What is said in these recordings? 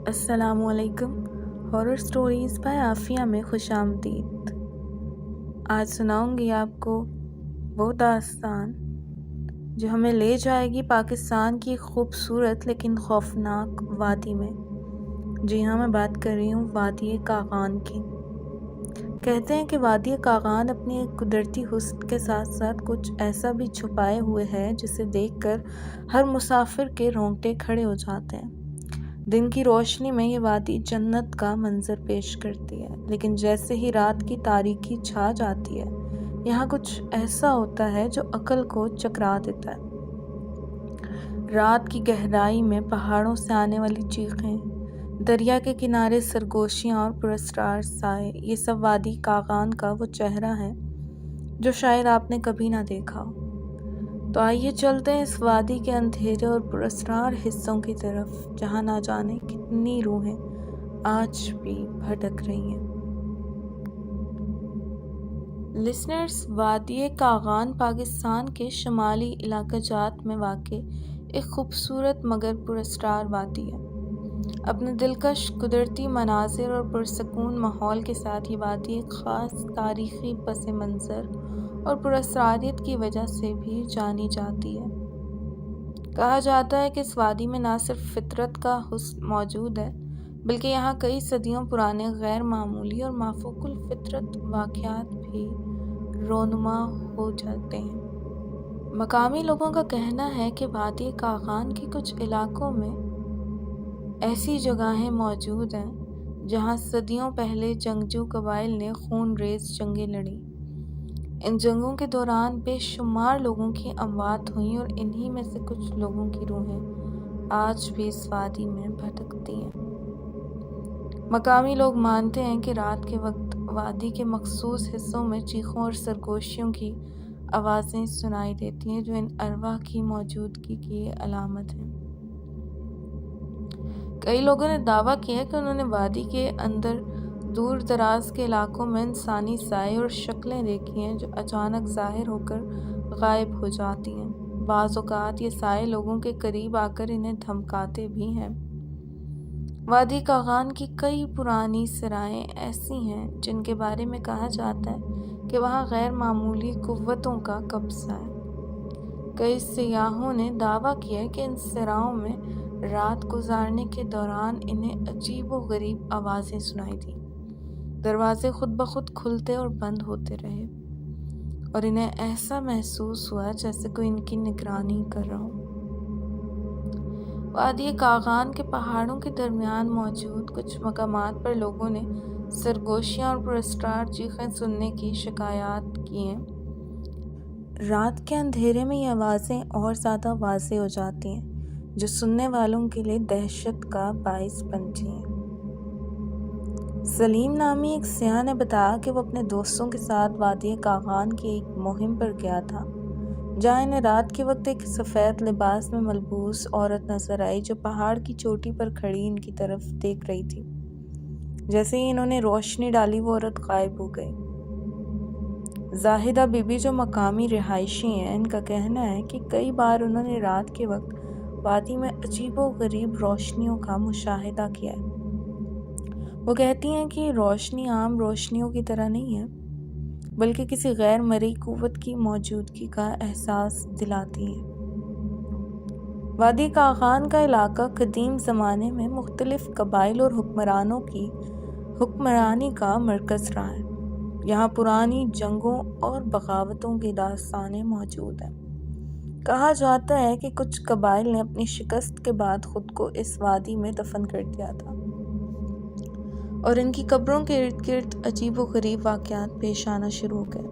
السلام علیکم. Horror stories by Aafia میں خوش آمدید. آج سناؤں گی آپ کو وہ داستان جو ہمیں لے جائے گی پاکستان کی خوبصورت لیکن خوفناک وادی میں. جی ہاں، میں بات کر رہی ہوں وادی کاغان کی. کہتے ہیں کہ وادی کاغان اپنی ایک قدرتی حسن کے ساتھ ساتھ کچھ ایسا بھی چھپائے ہوئے ہے جسے دیکھ کر ہر مسافر کے رونگٹے کھڑے ہو جاتے ہیں. دن کی روشنی میں یہ وادی جنت کا منظر پیش کرتی ہے، لیکن جیسے ہی رات کی تاریکی چھا جاتی ہے یہاں کچھ ایسا ہوتا ہے جو عقل کو چکرا دیتا ہے. رات کی گہرائی میں پہاڑوں سے آنے والی چیخیں، دریا کے کنارے سرگوشیاں اور پراسرار سائے، یہ سب وادی کاغان کا وہ چہرہ ہے جو شاید آپ نے کبھی نہ دیکھا ہو. تو آئیے چلتے ہیں اس وادی کے اندھیرے اور پراسرار حصوں کی طرف جہاں نہ جانے کتنی روحیں آج بھی بھٹک رہی ہیں. لسنرز، وادی کاغان پاکستان کے شمالی علاقہ جات میں واقع ایک خوبصورت مگر پراسرار وادی ہے. اپنے دلکش قدرتی مناظر اور پرسکون ماحول کے ساتھ یہ وادی ایک خاص تاریخی پس منظر اور پراسراریت کی وجہ سے بھی جانی جاتی ہے. کہا جاتا ہے کہ اس وادی میں نہ صرف فطرت کا حسن موجود ہے بلکہ یہاں کئی صدیوں پرانے غیر معمولی اور مافوق الفطرت واقعات بھی رونما ہو جاتے ہیں. مقامی لوگوں کا کہنا ہے کہ وادی کاغان کے کچھ علاقوں میں ایسی جگہیں موجود ہیں جہاں صدیوں پہلے جنگجو قبائل نے خون ریز جنگیں لڑیں. ان جنگوں کے دوران بے شمار لوگوں کی اموات ہوئیں اور انہی میں سے کچھ لوگوں کی روحیں آج بھی اس وادی میں بھٹکتی ہیں. مقامی لوگ مانتے ہیں کہ رات کے وقت وادی کے مخصوص حصوں میں چیخوں اور سرگوشیوں کی آوازیں سنائی دیتی ہیں جو ان ارواح کی موجودگی کی علامت ہیں. کئی لوگوں نے دعویٰ کیا کہ انہوں نے وادی کے اندر دور دراز کے علاقوں میں انسانی سائے اور شکلیں دیکھی ہیں جو اچانک ظاہر ہو کر غائب ہو جاتی ہیں. بعض اوقات یہ سائے لوگوں کے قریب آ کر انہیں دھمکاتے بھی ہیں. وادی کاغان کی کئی پرانی سرائیں ایسی ہیں جن کے بارے میں کہا جاتا ہے کہ وہاں غیر معمولی قوتوں کا قبضہ ہے. کئی سیاحوں نے دعویٰ کیا کہ ان سراؤں میں رات گزارنے کے دوران انہیں عجیب و غریب آوازیں سنائی دیں. دروازے خود بخود کھلتے اور بند ہوتے رہے اور انہیں ایسا محسوس ہوا جیسے کوئی ان کی نگرانی کر رہا ہو. وادی کاغان کے پہاڑوں کے درمیان موجود کچھ مقامات پر لوگوں نے سرگوشیاں اور پراسرار چیخیں سننے کی شکایات کی ہیں. رات کے اندھیرے میں یہ آوازیں اور زیادہ واضح ہو جاتی ہیں جو سننے والوں کے لیے دہشت کا باعث بنتی ہیں. سلیم نامی ایک سیاح نے بتایا کہ وہ اپنے دوستوں کے ساتھ وادی کاغان کی ایک مہم پر گیا تھا جہاں انہیں رات کے وقت ایک سفید لباس میں ملبوس عورت نظر آئی جو پہاڑ کی چوٹی پر کھڑی ان کی طرف دیکھ رہی تھی. جیسے ہی انہوں نے روشنی ڈالی وہ عورت غائب ہو گئی. زاہدہ بی بی جو مقامی رہائشی ہیں، ان کا کہنا ہے کہ کئی بار انہوں نے رات کے وقت وادی میں عجیب و غریب روشنیوں کا مشاہدہ کیا ہے. وہ کہتی ہیں کہ یہ روشنی عام روشنیوں کی طرح نہیں ہے بلکہ کسی غیر مرئی قوت کی موجودگی کا احساس دلاتی ہے. وادی کاغان کا علاقہ قدیم زمانے میں مختلف قبائل اور حکمرانوں کی حکمرانی کا مرکز رہا ہے. یہاں پرانی جنگوں اور بغاوتوں کی داستانیں موجود ہیں. کہا جاتا ہے کہ کچھ قبائل نے اپنی شکست کے بعد خود کو اس وادی میں دفن کر دیا تھا اور ان کی قبروں کے ارد گرد عجیب و غریب واقعات پیش آنا شروع ہو گئے.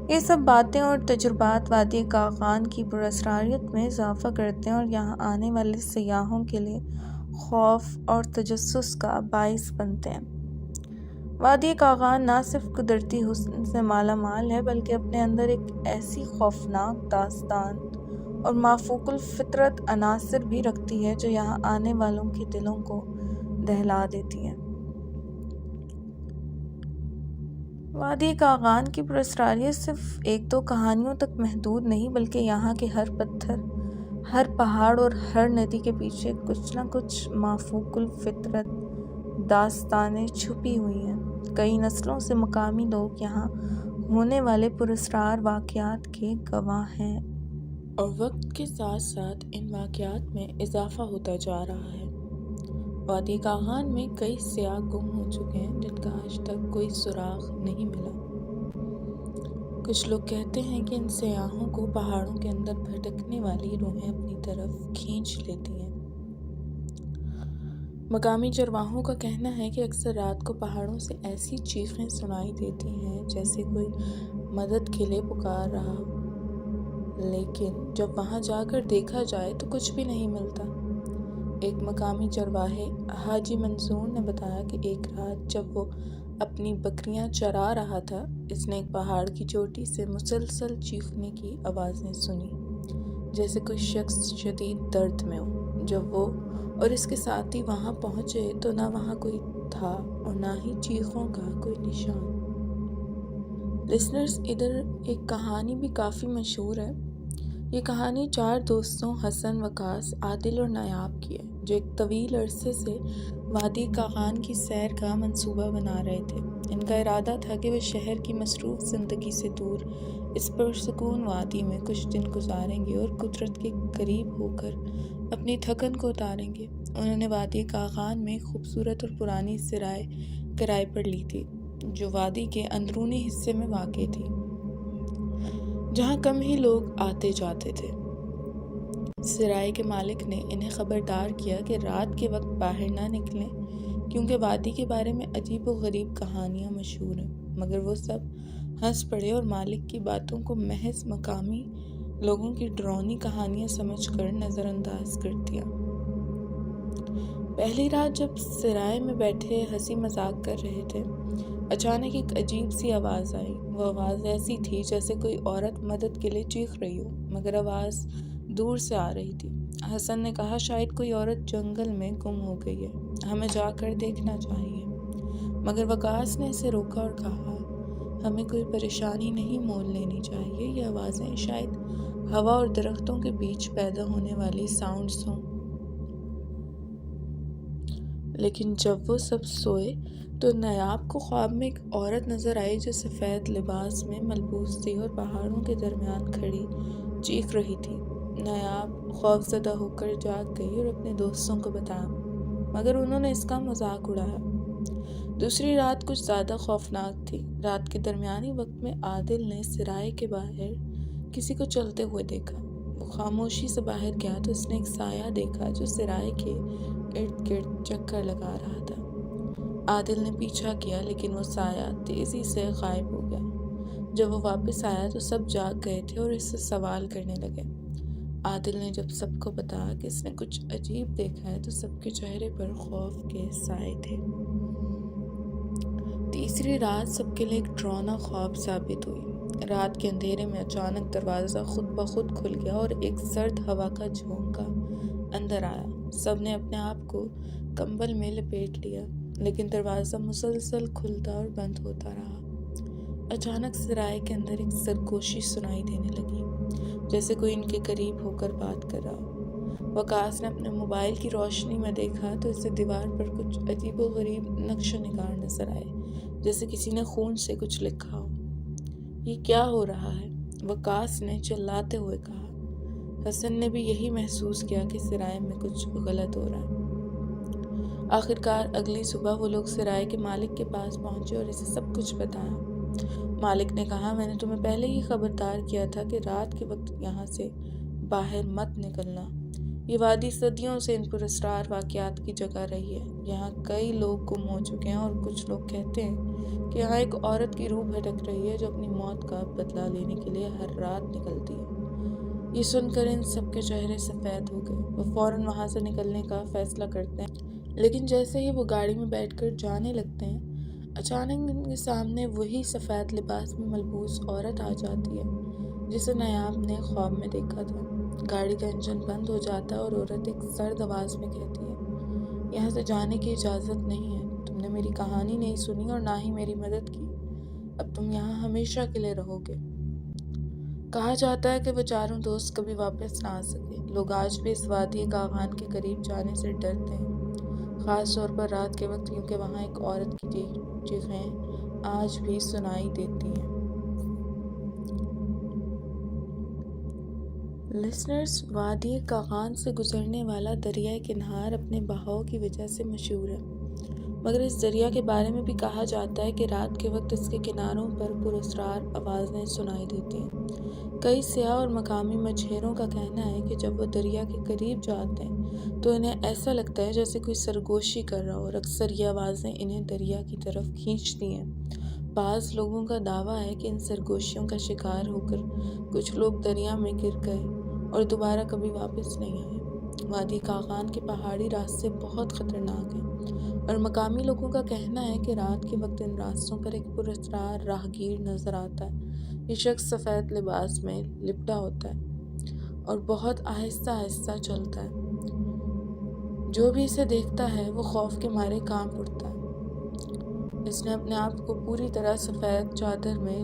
یہ سب باتیں اور تجربات وادی کاغان کی پراسراریت میں اضافہ کرتے ہیں اور یہاں آنے والے سیاحوں کے لیے خوف اور تجسس کا باعث بنتے ہیں. وادی کاغان نہ صرف قدرتی حسن سے مالا مال ہے بلکہ اپنے اندر ایک ایسی خوفناک داستان اور مافوق الفطرت عناصر بھی رکھتی ہے جو یہاں آنے والوں کے دلوں کو دہلا دیتی ہیں. وادی کاغان کی پراسراریت صرف ایک دو کہانیوں تک محدود نہیں، بلکہ یہاں کے ہر پتھر، ہر پہاڑ اور ہر ندی کے پیچھے کچھ نہ کچھ مافوق الفطرت داستانیں چھپی ہوئی ہیں۔ کئی نسلوں سے مقامی لوگ یہاں ہونے والے پراسرار واقعات کے گواہ ہیں، اور وقت کے ساتھ ساتھ ان واقعات میں اضافہ ہوتا جا رہا ہے۔ وادی کاغان میں کئی سیاح گم ہو چکے ہیں جن کا آج تک کوئی سراغ نہیں ملا۔ کچھ لوگ کہتے ہیں کہ ان سیاحوں کو پہاڑوں کے اندر بھٹکنے والی روحیں اپنی طرف کھینچ لیتی ہیں۔ مقامی چرواہوں کا کہنا ہے کہ اکثر رات کو پہاڑوں سے ایسی چیخیں سنائی دیتی ہیں جیسے کوئی مدد کے لیے پکار رہا ہو، لیکن جب وہاں جا کر دیکھا جائے تو کچھ بھی نہیں ملتا۔ ایک مقامی چرواہے حاجی منصور نے بتایا کہ ایک رات جب وہ اپنی بکریاں چرا رہا تھا، اس نے ایک پہاڑ کی چوٹی سے مسلسل چیخنے کی آوازیں سنی، جیسے کوئی شخص شدید درد میں ہو۔ جب وہ اور اس کے ساتھی وہاں پہنچے تو نہ وہاں کوئی تھا اور نہ ہی چیخوں کا کوئی نشان۔ لسنرز، ادھر ایک کہانی بھی کافی مشہور ہے۔ یہ کہانی 4 دوستوں حسن، وقاص، عادل اور نایاب کی ہے، جو ایک طویل عرصے سے وادی کاغان کی سیر کا منصوبہ بنا رہے تھے۔ ان کا ارادہ تھا کہ وہ شہر کی مصروف زندگی سے دور اس پرسکون وادی میں کچھ دن گزاریں گے اور قدرت کے قریب ہو کر اپنی تھکن کو اتاریں گے۔ انہوں نے وادی کاغان میں خوبصورت اور پرانی سرائے کرائے پر لی تھی، جو وادی کے اندرونی حصے میں واقع تھی، جہاں کم ہی لوگ آتے جاتے تھے۔ سرائے کے مالک نے انہیں خبردار کیا کہ رات کے وقت باہر نہ نکلیں، کیونکہ وادی کے بارے میں عجیب و غریب کہانیاں مشہور ہیں، مگر وہ سب ہنس پڑے اور مالک کی باتوں کو محض مقامی لوگوں کی ڈراؤنی کہانیاں سمجھ کر نظر انداز کر دیا۔ پہلی رات جب سرائے میں بیٹھے ہنسی مذاق کر رہے تھے، اچانک ایک عجیب سی آواز آئی۔ وہ آواز ایسی تھی جیسے کوئی عورت مدد کے لیے چیخ رہی ہو، مگر آواز دور سے آ رہی تھی۔ حسن نے کہا، شاید کوئی عورت جنگل میں گم ہو گئی ہے، ہمیں جا کر دیکھنا چاہیے۔ مگر وقاص نے اسے روکا اور کہا، ہمیں کوئی پریشانی نہیں مول لینی چاہیے، یہ آوازیں شاید ہوا اور درختوں کے بیچ پیدا ہونے والی ساؤنڈز ہوں۔ لیکن جب وہ سب سوئے تو نایاب کو خواب میں ایک عورت نظر آئی جو سفید لباس میں ملبوس تھی اور پہاڑوں کے درمیان کھڑی چیخ رہی تھی۔ نایاب خوف زدہ ہو کر جاگ گئی اور اپنے دوستوں کو بتایا، مگر انہوں نے اس کا مذاق اڑایا۔ دوسری رات کچھ زیادہ خوفناک تھی۔ رات کے درمیانی وقت میں عادل نے سرائے کے باہر کسی کو چلتے ہوئے دیکھا۔ وہ خاموشی سے باہر گیا تو اس نے ایک سایہ دیکھا جو سرائے کے ارد گرد چکر لگا رہا تھا۔ عادل نے پیچھا کیا، لیکن وہ سایہ تیزی سے غائب ہو گیا۔ جب وہ واپس آیا تو سب جاگ گئے تھے اور اس سے سوال کرنے لگے۔ عادل نے جب سب کو بتایا کہ اس نے کچھ عجیب دیکھا ہے تو سب کے چہرے پر خوف کے سائے تھے۔ تیسری رات سب کے لیے ایک ڈراؤنا خواب ثابت ہوئی۔ رات کے اندھیرے میں اچانک دروازہ خود بخود کھل گیا اور ایک سرد ہوا کا جھونکا اندر آیا۔ سب نے اپنے آپ کو کمبل میں لپیٹ لیا، لیکن دروازہ مسلسل کھلتا اور بند ہوتا رہا۔ اچانک سرائے کے اندر ایک سرگوشی سنائی دینے لگی، جیسے کوئی ان کے قریب ہو کر بات کر رہا ہو۔ وقاص نے اپنے موبائل کی روشنی میں دیکھا تو اسے دیوار پر کچھ عجیب و غریب نقش و نگار نظر آئے، جیسے کسی نے خون سے کچھ لکھا ہو۔ یہ کیا ہو رہا ہے؟ وقاص نے چلاتے ہوئے کہا۔ حسن نے بھی یہی محسوس کیا کہ سرائے میں کچھ غلط ہو رہا ہے۔ آخرکار اگلی صبح وہ لوگ سرائے کے مالک کے پاس پہنچے اور اسے سب کچھ بتایا۔ مالک نے کہا، میں نے تمہیں پہلے ہی خبردار کیا تھا کہ رات کے وقت یہاں سے باہر مت نکلنا۔ یہ وادی صدیوں سے ان پراسرار واقعات کی جگہ رہی ہے۔ یہاں کئی لوگ گم ہو چکے ہیں اور کچھ لوگ کہتے ہیں کہ یہاں ایک عورت کی روح بھٹک رہی ہے جو اپنی موت کا بدلہ لینے کے لیے ہر رات نکلتی ہے۔ یہ سن کر ان سب کے چہرے سفید ہو گئے۔ وہ فوراً وہاں سے نکلنے کا فیصلہ کرتے ہیں، لیکن جیسے ہی وہ گاڑی میں بیٹھ کر جانے لگتے ہیں، اچانک ان کے سامنے وہی سفید لباس میں ملبوس عورت آ جاتی ہے جسے نایاب نے خواب میں دیکھا تھا۔ گاڑی کا انجن بند ہو جاتا ہے اور عورت ایک سرد آواز میں کہتی ہے، یہاں سے جانے کی اجازت نہیں ہے، تم نے میری کہانی نہیں سنی اور نہ ہی میری مدد کی۔ اب تم یہاں ہمیشہ کے لیے رہو گے۔ کہا جاتا ہے کہ وہ چاروں دوست کبھی واپس نہ آ سکے۔ لوگ آج بھی اس وادی کاغان کے قریب جانے سے ڈرتے ہیں، خاص طور پر رات کے وقت، کیونکہ وہاں ایک عورت کی چیخیں آج بھی سنائی دیتی ہیں۔ لسنرز، وادی کاغان سے گزرنے والا دریائے کنہار اپنے بہاؤ کی وجہ سے مشہور ہے، مگر اس دریا کے بارے میں بھی کہا جاتا ہے کہ رات کے وقت اس کے کناروں پر پراسرار آوازیں سنائی دیتی ہیں۔ کئی سیاح اور مقامی مچھیروں کا کہنا ہے کہ جب وہ دریا کے قریب جاتے ہیں تو انہیں ایسا لگتا ہے جیسے کوئی سرگوشی کر رہا ہو، اور اکثر یہ آوازیں انہیں دریا کی طرف کھینچتی ہیں۔ بعض لوگوں کا دعویٰ ہے کہ ان سرگوشیوں کا شکار ہو کر کچھ لوگ دریا میں گر گئے اور دوبارہ کبھی واپس نہیں آئے۔ وادی کاغان کے پہاڑی راستے بہت خطرناک ہیں، اور مقامی لوگوں کا کہنا ہے کہ رات کے وقت ان راستوں پر ایک پراسرار راہگیر نظر آتا ہے۔ یہ شخص سفید لباس میں لپٹا ہوتا ہے اور بہت آہستہ آہستہ چلتا ہے۔ جو بھی اسے دیکھتا ہے وہ خوف کے مارے کانپ اٹھتا ہے۔ اس نے اپنے آپ کو پوری طرح سفید چادر میں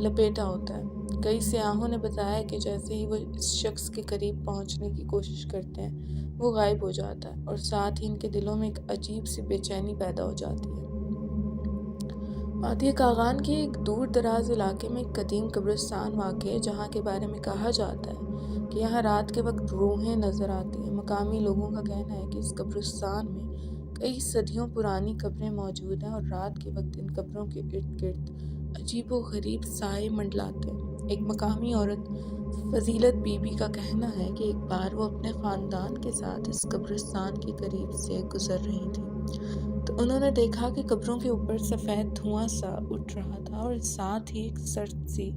لپیٹا ہوتا ہے۔ کئی سیاحوں نے بتایا کہ جیسے ہی وہ اس شخص کے قریب پہنچنے کی کوشش کرتے ہیں وہ غائب ہو جاتا ہے، اور ساتھ ہی ان کے دلوں میں ایک عجیب سی بے چینی پیدا ہو جاتی ہے۔ وادی کاغان کے ایک دور دراز علاقے میں ایک قدیم قبرستان واقع ہے، جہاں کے بارے میں کہا جاتا ہے کہ یہاں رات کے وقت روحیں نظر آتی ہیں۔ مقامی لوگوں کا کہنا ہے کہ اس قبرستان میں کئی صدیوں پرانی قبریں موجود ہیں، اور رات کے وقت ان قبروں کے ارد گرد عجیب و غریب سائے منڈلاتے ہیں۔ ایک مقامی عورت فضیلت بی بی کا کہنا ہے کہ ایک بار وہ اپنے خاندان کے ساتھ اس قبرستان کے قریب سے گزر رہی تھی تو انہوں نے دیکھا کہ قبروں کے اوپر سفید دھواں سا اٹھ رہا تھا، اور ساتھ ہی ایک سرد سی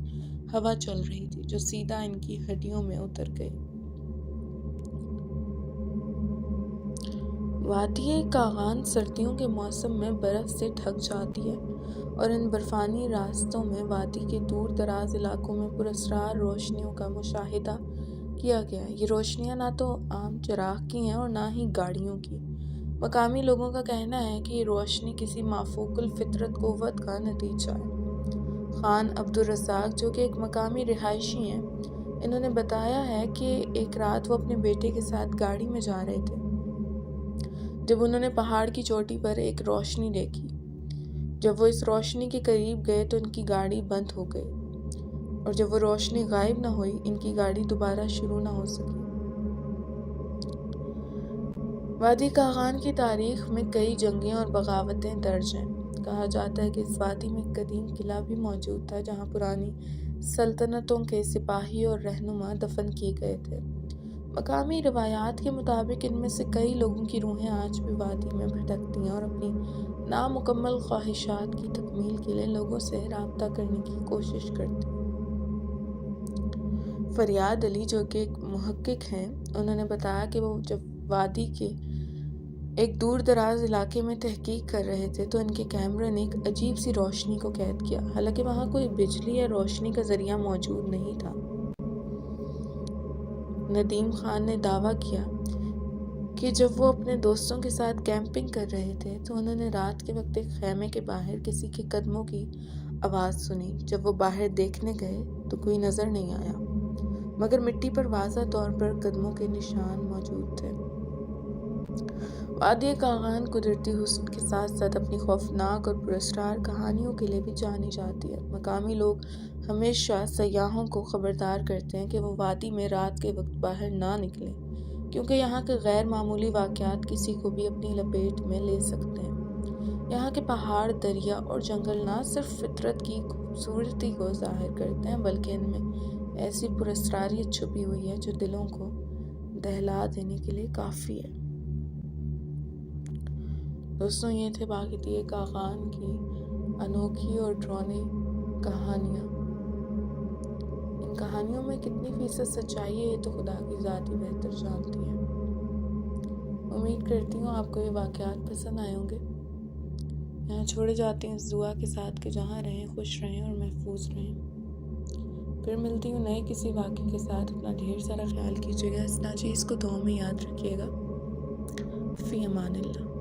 ہوا چل رہی تھی جو سیدھا ان کی ہڈیوں میں اتر گئی۔ وادی کاغان سردیوں کے موسم میں برف سے ڈھک جاتی ہے، اور ان برفانی راستوں میں وادی کے دور دراز علاقوں میں پراسرار روشنیوں کا مشاہدہ کیا گیا ہے۔ یہ روشنیاں نہ تو عام چراغ کی ہیں اور نہ ہی گاڑیوں کی۔ مقامی لوگوں کا کہنا ہے کہ یہ روشنی کسی مافوق الفطرت قوت کا نتیجہ ہے۔ خان عبدالرزاق، جو کہ ایک مقامی رہائشی ہیں، انہوں نے بتایا ہے کہ ایک رات وہ اپنے بیٹے کے ساتھ گاڑی میں جا رہے تھے جب انہوں نے پہاڑ کی چوٹی پر ایک روشنی دیکھی۔ جب وہ اس روشنی کے قریب گئے تو ان کی گاڑی بند ہو گئی، اور جب وہ روشنی غائب نہ ہوئی ان کی گاڑی دوبارہ شروع نہ ہو سکی۔ وادی کاغان کی تاریخ میں کئی جنگیں اور بغاوتیں درج ہیں۔ کہا جاتا ہے کہ اس وادی میں ایک قدیم قلعہ بھی موجود تھا جہاں پرانی سلطنتوں کے سپاہی اور رہنما دفن کیے گئے تھے۔ مقامی روایات کے مطابق ان میں سے کئی لوگوں کی روحیں آج بھی وادی میں بھٹکتی ہیں اور اپنی نامکمل خواہشات کی تکمیل کے لیے لوگوں سے رابطہ کرنے کی کوشش کرتی ہیں۔ فریاد علی، جو کہ ایک محقق ہیں، انہوں نے بتایا کہ وہ جب وادی کے ایک دور دراز علاقے میں تحقیق کر رہے تھے تو ان کے کیمرے نے ایک عجیب سی روشنی کو قید کیا، حالانکہ وہاں کوئی بجلی یا روشنی کا ذریعہ موجود نہیں تھا۔ ندیم خان نے دعویٰ کیا کہ جب وہ اپنے دوستوں کے ساتھ کیمپنگ کر رہے تھے تو انہوں نے رات کے وقت ایک خیمے کے باہر کسی کے قدموں کی آواز سنی۔ جب وہ باہر دیکھنے گئے تو کوئی نظر نہیں آیا، مگر مٹی پر واضح طور پر قدموں کے نشان موجود تھے۔ وادی کاغان قدرتی حسن کے ساتھ ساتھ اپنی خوفناک اور پراسرار کہانیوں کے لیے بھی جانی جاتی ہے۔ مقامی لوگ ہمیشہ سیاحوں کو خبردار کرتے ہیں کہ وہ وادی میں رات کے وقت باہر نہ نکلیں، کیونکہ یہاں کے غیر معمولی واقعات کسی کو بھی اپنی لپیٹ میں لے سکتے ہیں۔ یہاں کے پہاڑ، دریا اور جنگل نہ صرف فطرت کی خوبصورتی کو ظاہر کرتے ہیں بلکہ ان میں ایسی پراسراریت چھپی ہوئی ہے جو دلوں کو دہلا دینے کے لیے کافی ہے۔ دوستوں، یہ تھے وادی کاغان کی انوکھی اور ڈراؤنی کہانیاں۔ ان کہانیوں میں کتنی فیصد سچائی ہے یہ تو خدا کی ذات ہی بہتر جانتی ہے۔ امید کرتی ہوں آپ کو یہ واقعات پسند آئے ہوں گے۔ یہاں چھوڑے جاتے ہیں اس دعا کے ساتھ کہ جہاں رہیں خوش رہیں اور محفوظ رہیں۔ پھر ملتی ہوں نئے کسی واقعے کے ساتھ۔ اپنا ڈھیر سارا خیال کیجیے گا۔ اس چیز کو دعاؤں میں یاد رکھیے گا۔ فی امان اللہ۔